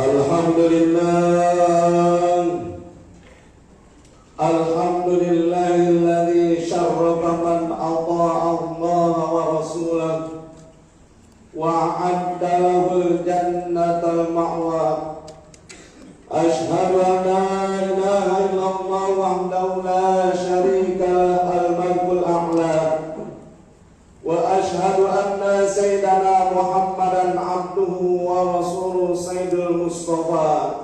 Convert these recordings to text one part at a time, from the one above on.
Alhamdulillah, alhamdulillahilladzi syarrafa man ata'a Allah wa rasulahu wa a'adda lahul jannatal ma'wa. Ashhadu an la ilaha illallah wahdahu la syarika lahu al-mulkul a'la wa ashhadu anna sayyidana Muhammadan abduhu wa rasuluhu sayyidul mustafa.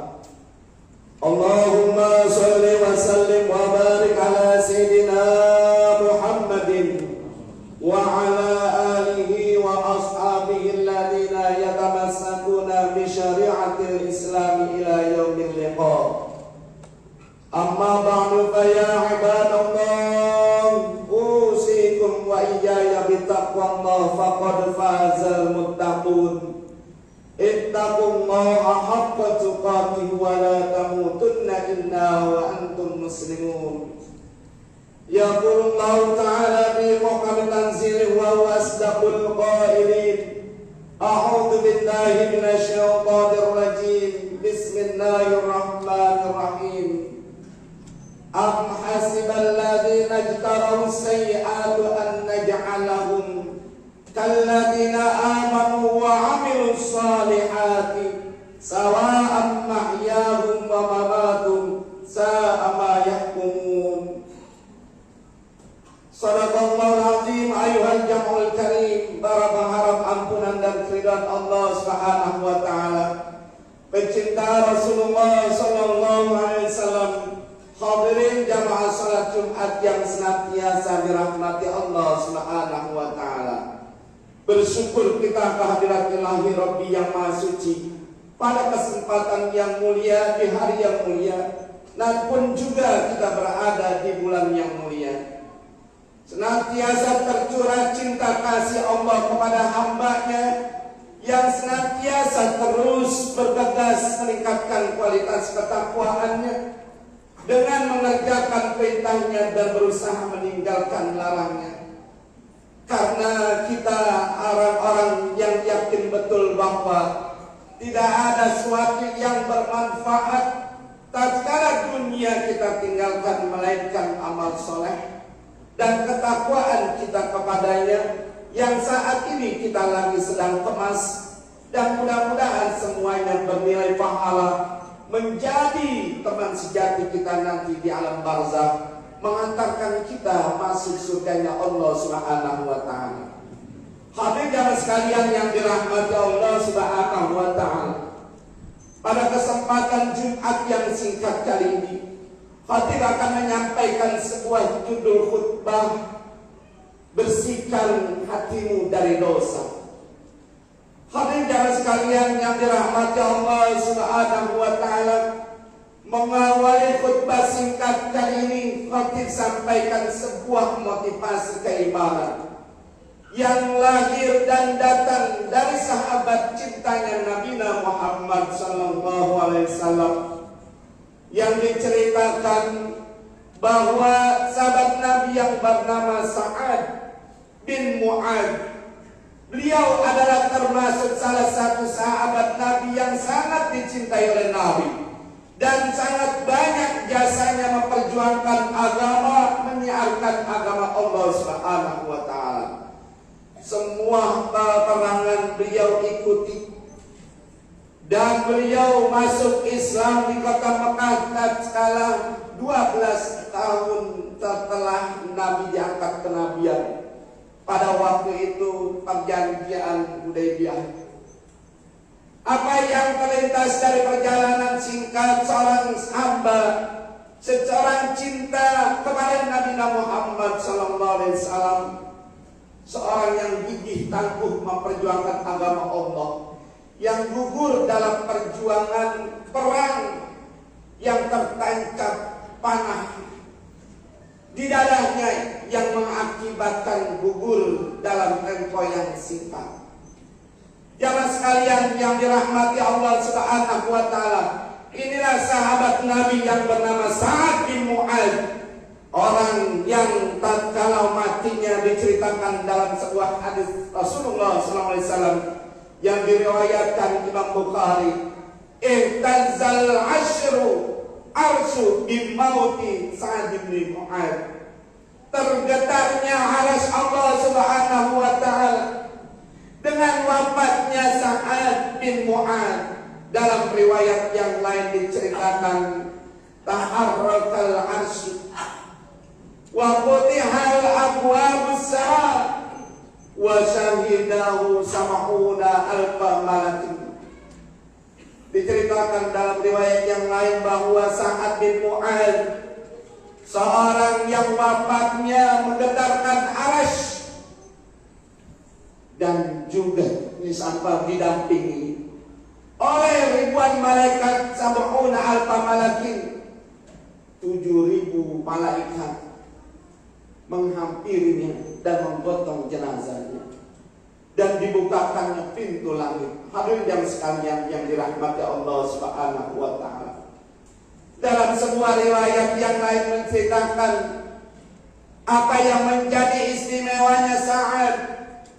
Allahumma salli wa sallim wa barik ala sayyidina Muhammadin wa ala alihi wa ashabihi alladhina yatamassakuna bi syari'atil Islam ila yaumil liqa. Amma ba'du fa ya ibadallah, usikum wa iyaya bittaqwallah faqad fazal muttaqun. Ittaqullaha haqqa tuqatih wa la tamutunna illa wa antum muslimun. Yaqulullahu ta'ala fi muhkami tanzilih wa huwa asdaqul qailin. A'udzu billahi minasy syaithanir rajim. Bismillahirrahmanirrahim. Am hasibal ladzina ijtarahu sayyi'atu an naj'alahum kalladzina amanu wa 'amilus shalihati sawa'an mahyahum wa mamatuhum sa'a ma yahkumun. Shadaqallahul azim. Ayuhal jam'ul karim, para pengharap ampunan dan keridhaan Allah Subhanahu wa taala, pecinta Rasulullah sallallahu alaihi wasallam, hadirin jamaah salat Jumat yang senantiasa dirahmati Allah Subhanahu wa taala. Bersyukur kita kehadirat Ilahi Rabbi yang Maha Suci pada kesempatan yang mulia di hari yang mulia, namun juga kita berada di bulan yang mulia. Senantiasa tercurah cinta kasih Allah kepada hamba-Nya yang senantiasa terus bergegas meningkatkan kualitas ketakwaannya dengan mengerjakan perintahnya dan berusaha meninggalkan larangnya. Karena kita orang-orang yang yakin betul bahwa tidak ada sesuatu yang bermanfaat tatkala dunia kita tinggalkan melainkan amal soleh dan ketakwaan kita kepadanya yang saat ini kita lagi sedang kemas, dan mudah-mudahan semuanya bernilai pahala menjadi teman sejati kita nanti di alam barzakh, mengantarkan kita masuk surganya Allah Subhanahu wa taala. Hadirin jamaah sekalian yang dirahmati Allah Subhanahu wa taala, pada kesempatan Jumat yang singkat kali ini, khatib akan menyampaikan sebuah judul khutbah, bersihkan hatimu dari dosa. Hadirin jamaah sekalian yang dirahmati Allah Subhanahu wa taala, mengawali khutbah singkat kali ini, khatib sampaikan sebuah motivasi keimanan yang lahir dan datang dari sahabat cintanya Nabi Muhammad sallallahu alaihi wasallam, yang diceritakan bahwa sahabat Nabi yang bernama Sa'ad bin Mu'adz, beliau adalah termasuk salah satu sahabat Nabi yang sangat dicintai oleh Nabi dan sangat banyak jasanya memperjuangkan agama, menyiarkan agama Allah Subhanahu wa taala. Semua peperangan beliau ikuti, dan beliau masuk Islam di kota Mekah tatkala 12 tahun setelah Nabi diangkat kenabian. Pada waktu itu perjanjian Hudaybiyah. Apa yang terlintas dari perjalanan singkat seorang hamba, seorang cinta kepada Nabi Muhammad sallallahu alaihi wasallam, seorang yang gigih tangguh memperjuangkan agama Allah, yang gugur dalam perjuangan perang yang tertancap panah di dadanya yang mengakibatkan gugur dalam tempo yang singkat. Jamaah sekalian yang dirahmati Allah Subhanahu wa taala, inilah sahabat Nabi yang bernama Sa'ad bin Mu'adz, orang yang tatkala matinya diceritakan dalam sebuah hadis Rasulullah SAW yang diriwayatkan Imam Bukhari ihtazzal arsyu bimauti Sa'ad bin Mu'adz. Tergetarnya arsy Allah Subhanahu wa taala dengan wafatnya Sa'ad bin Mu'adz. Dalam riwayat yang lain diceritakan taharrakal arsy wa futihal abwabus sama wa syahidahu sama'una alfa malakin. Diceritakan dalam riwayat yang lain bahwa Sa'ad bin Mu'adz, seorang yang wafatnya menggetarkan arsy dan juga sampai didampingi oleh ribuan malaikat, sab'una alfa malakin, 7.000 malaikat menghampirinya dan menggotong jenazahnya, dan dibukakannya pintu langit. Hadirin yang sekalian yang dirahmati Allah Subhanahu wa taala. Dalam sebuah riwayat yang lain menceritakan apa yang menjadi istimewanya Sa'ad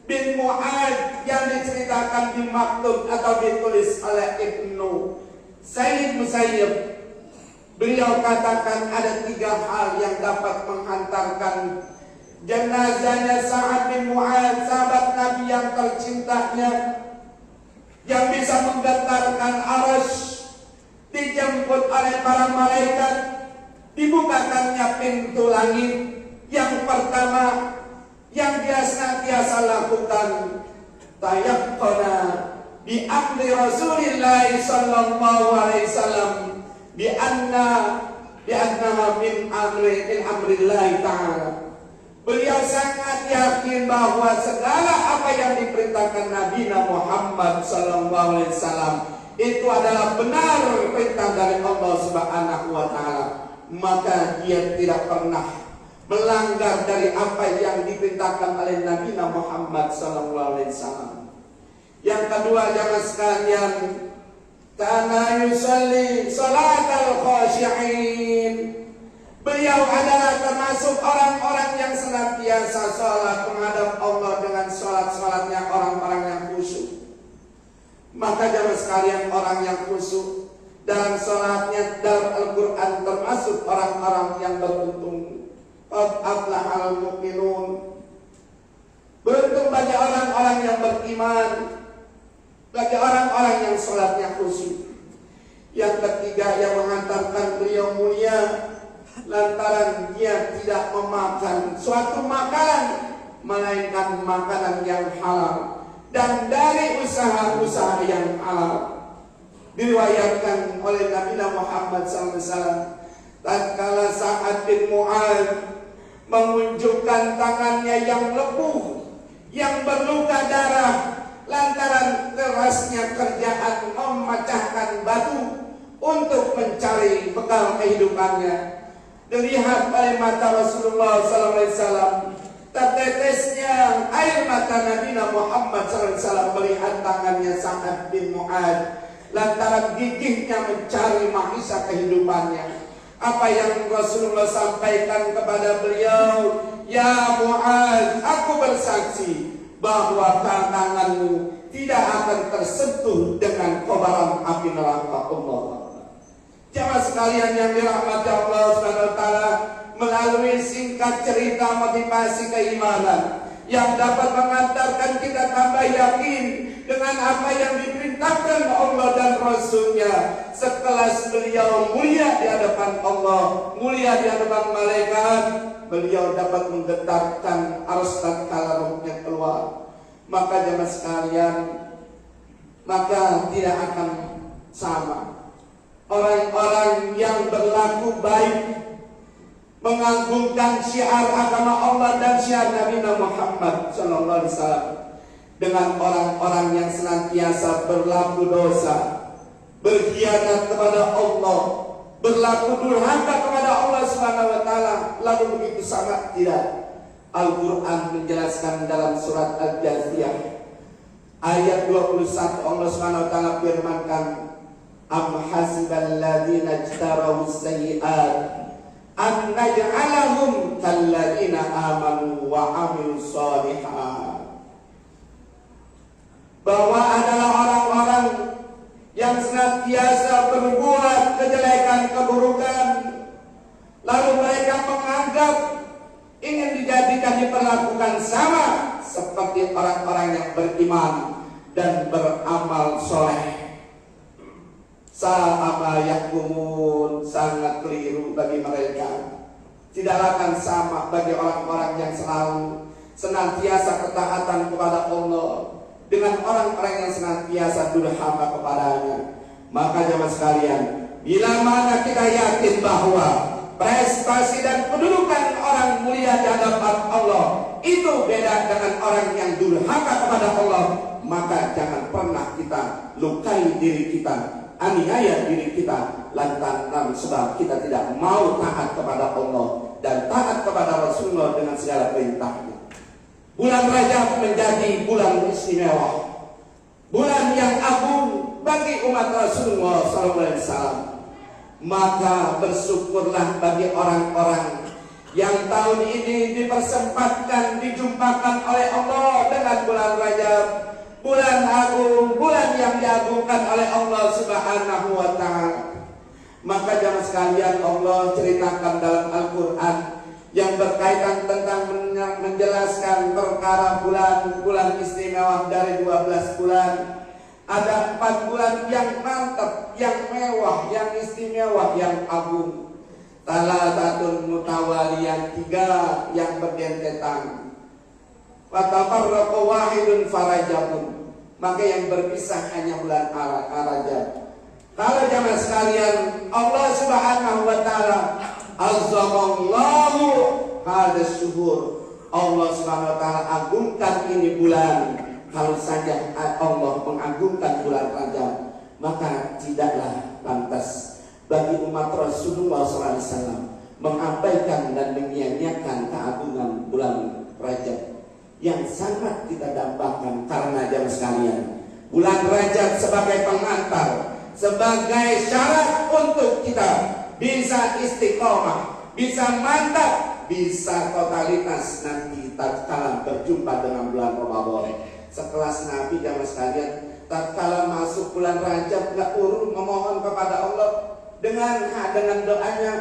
bin Mu'adz yang diceritakan di maktub atau ditulis oleh Ibnu Sayyid Musayyib. Beliau katakan ada 3 hal yang dapat menghantarkan jenazahnya Sa'ad bin Mu'adz, sahabat Nabi yang tercintanya, yang bisa menggetarkan arsy, dijemput oleh para malaikat, dibukakannya pintu langit. Yang pertama yang dia senantiasa lakukan, tayaqqana bi amri Rasulillah sallallahu alaihi wasallam bi annaha min amrillah ta'ala. Beliau sangat yakin bahwa segala apa yang diperintahkan Nabi Muhammad sallallahu alaihi wasallam itu adalah benar perintah dari Allah Subhanahu wa taala. Maka dia tidak pernah melanggar dari apa yang diperintahkan oleh Nabi Muhammad sallallahu alaihi wasallam. Yang kedua, jamaah sekalian, kana yusalli salatal khashi'in. Beliau adalah termasuk orang-orang yang senantiasa sholat menghadap Allah dengan sholat-sholatnya orang-orang yang khusyuk. Maka jamaah sekalian, orang yang khusyuk dalam sholatnya dalam Al-Quran termasuk orang-orang yang beruntung. Qad aflahal mu'minun. Beruntung bagi orang-orang yang beriman, bagi orang-orang yang sholatnya khusyuk. Yang ketiga yang menghantarkan beliau mulia, lantaran dia tidak memakan suatu makanan melainkan makanan yang halal dan dari usaha-usaha yang halal. Diriwayatkan oleh Nabi Muhammad SAW, tatkala Sa'ad bin Mu'adz mengunjukkan tangannya yang lepuh, yang berluka darah lantaran kerasnya kerjaan memecahkan batu untuk mencari bekal kehidupannya, dilihat oleh mata Rasulullah SAW, tertetesnya air mata Nabi Muhammad SAW melihat tangannya Sa'ad bin Mu'adz lantaran gigihnya mencari mahisha kehidupannya. Apa yang Rasulullah sampaikan kepada beliau, ya Mu'adz, aku bersaksi bahwa tanganmu tidak akan tersentuh dengan kobaran api neraka Allah. Jamaah sekalian yang dirahmati Allah Subhanahu wa taala, melalui singkat cerita motivasi keimanan yang dapat mengantarkan kita tambah yakin dengan apa yang diperintahkan Allah dan Rasulnya, sekelas beliau mulia di hadapan Allah, mulia di hadapan malaikat, beliau dapat menggetarkan arsy tatkala rohnya keluar. Maka jemaah sekalian, maka tidak akan sama orang-orang yang berlaku baik, mengagungkan syiar agama Allah dan syiar Nabi Muhammad sallallahu alaihi wasallam, dengan orang-orang yang senantiasa berlaku dosa, berkhianat kepada Allah, berlaku durhaka kepada Allah Subhanahu wa taala. Lalu begitu sangat tidak. Al-Quran menjelaskan dalam surat Al-Jathiyah ayat 21, Allah Subhanahu wa taala firmankan, am hasibal ladzina ijtarahu sayyi'at an naj'alahum kalladzina amanu wa 'amilus shalihat. Bahwa adalah orang-orang yang senantiasa melakukan keburukan, lalu mereka menganggap ingin diperlakukan sama seperti orang-orang yang beriman dan beramal soleh. Sama yakumun, sangat keliru bagi mereka. Tidaklah akan sama bagi orang-orang yang selalu senantiasa ketaatan kepada Allah dengan orang-orang yang senantiasa durhaka kepadanya. Maka jemaah sekalian, bila mana kita yakin bahwa prestasi dan kedudukan orang mulia di hadapan Allah itu beda dengan orang yang durhaka kepada Allah, maka jangan pernah kita lukai diri kita, aniaya diri kita lantaran sebab kita tidak mau taat kepada Allah dan taat kepada Rasulullah dengan segala perintahnya. Bulan Rajab menjadi bulan istimewa, bulan yang agung bagi umat Rasulullah SAW. Maka bersyukurlah bagi orang-orang yang tahun ini dipersempatkan, dijumpakan oleh Allah dengan bulan Rajab, bulan agung, bulan yang diagungkan oleh Allah Subhanahu wa Ta'ala. Maka jemaah sekalian, Allah ceritakan dalam Al-Quran yang berkaitan tentang menjelaskan perkara bulan istimewa dari 12 bulan. Ada 4 bulan yang mantap, yang mewah, yang istimewa, yang agung. Talatatun mutawaliyan, 3 yang berdentetan. Fatafarraqu wahidun farajabun, maka yang berpisah hanya bulan Rajab. Kalau jemaah sekalian, Allah Subhanahu wa Ta'ala azzamallahu hadas syuhur, Allah Subhanahu wa Ta'ala agungkan ini bulan. Kalau saja Allah mengagungkan bulan Rajab, maka tidaklah pantas bagi umat Rasulullah SAW mengabaikan dan menyia-nyiakan keagungan bulan Rajab yang sangat kita dambakan. Karena jemaah sekalian, bulan Rajab sebagai pengantar, sebagai syarat untuk kita bisa istiqomah, bisa mantap, bisa totalitas nanti tatkala berjumpa dengan bulan Ramadan. Sekelas Nabi jamaah sekalian, tatkala masuk bulan Rajab nggak urung memohon kepada Allah dengan doanya,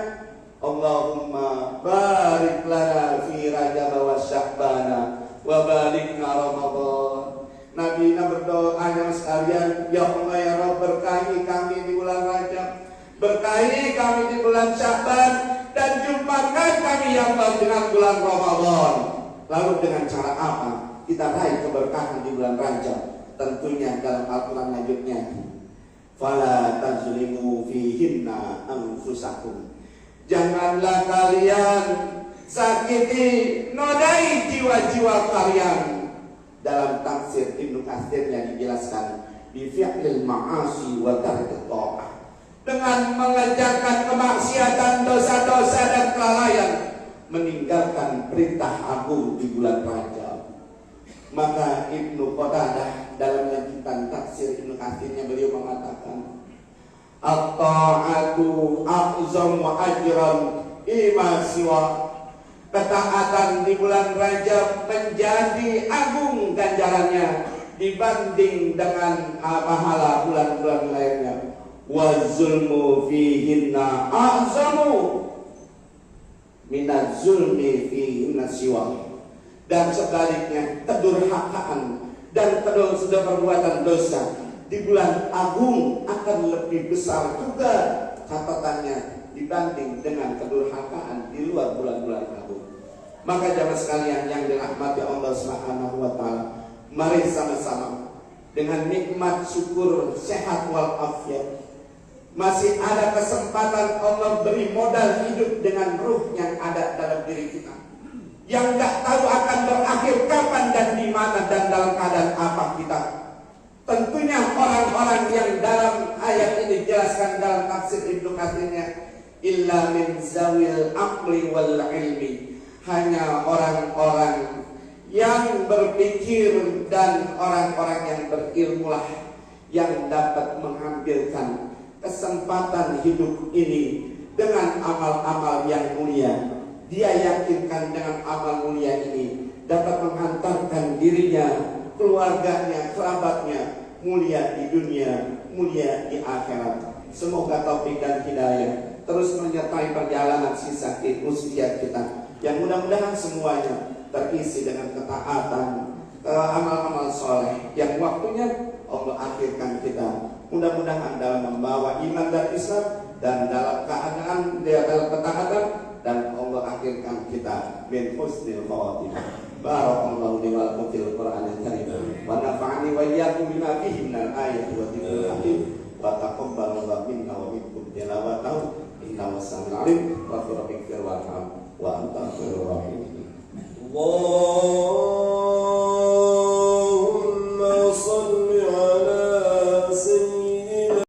Allahumma barik lana fi Rajab wa Sya'bana wa balikna Ramadan. Nabi berdoa jamaah sekalian, ya Allah ya Rabb, berkahi kami di bulan Rajab, berkahi kami di bulan Sya'ban, dan jumpakan kami ya Allah dengan bulan Ramadan. Lalu dengan cara apa kita raih keberkahan di bulan Rajab? Tentunya dalam Al-Quran lanjutnya, fala tazlimu fihinna anfusakum, janganlah kalian sakiti, nodai jiwa-jiwa kalian. Dalam tafsir Ibnu Katsirnya dijelaskan bi fi'lil ma'asi wa tarkit ta'ah, dengan mengerjakan kemaksiatan, dosa-dosa dan kelalaian, meninggalkan perintah agung di bulan Rajab. Maka Ibnu Qatadah dalam lanjutan tafsir Ibnu Katsirnya beliau mengatakan, at-ta'atu a'zamu ajran ima siwa, ketaatan di bulan Rajab menjadi agung ganjarannya dibanding dengan pahala bulan-bulan lainnya. Wa zulmu fihinna a'zamu minaz zulmi fihinna siwa, dan sebaliknya kedurhakaan dan perbuatan dosa di bulan agung akan lebih besar juga catatannya dibanding dengan kedurhakaan di luar bulan-bulan agung. Maka jamaah sekalian yang dirahmati Allah Subhanahu wa Ta'ala, mari sama-sama dengan nikmat syukur sehat wal afiat, masih ada kesempatan Allah beri modal hidup dengan ruh yang ada dalam diri kita, yang gak tahu akan berakhir kapan dan di mana dan dalam keadaan apa kita. Tentunya orang-orang yang dalam ayat ini dijelaskan dalam tafsir Ibnu Katsirnya, illa min zawil aqli wal ilmi, hanya orang-orang yang berpikir dan orang-orang yang berilmulah yang dapat mengambilkan kesempatan hidup ini dengan amal-amal yang mulia. Dia yakinkan dengan amal mulia ini dapat menghantarkan dirinya, keluarganya, kerabatnya mulia di dunia, mulia di akhirat. Semoga taufik dan hidayah terus menyertai perjalanan sisa usia kita, yang mudah-mudahan semuanya terisi dengan ketaatan, amal-amal soleh yang waktunya Allah akhirkan kita. Mudah-mudahan dalam membawa iman dan Islam, dan dalam keadaan dalam ketaatan, dan Allah akhirkan kita min husnil khawatimah. Barakallahu li wa lakum fil Qur'anil karim wa nafa'ani wa iyyakum bima fihi minal ayati wa dzikril hakim wa taqabbalallahu minna wa minkum tilawatahu innahu samiul alim wa rabbikal warham wa anta khairur rahimin. Allah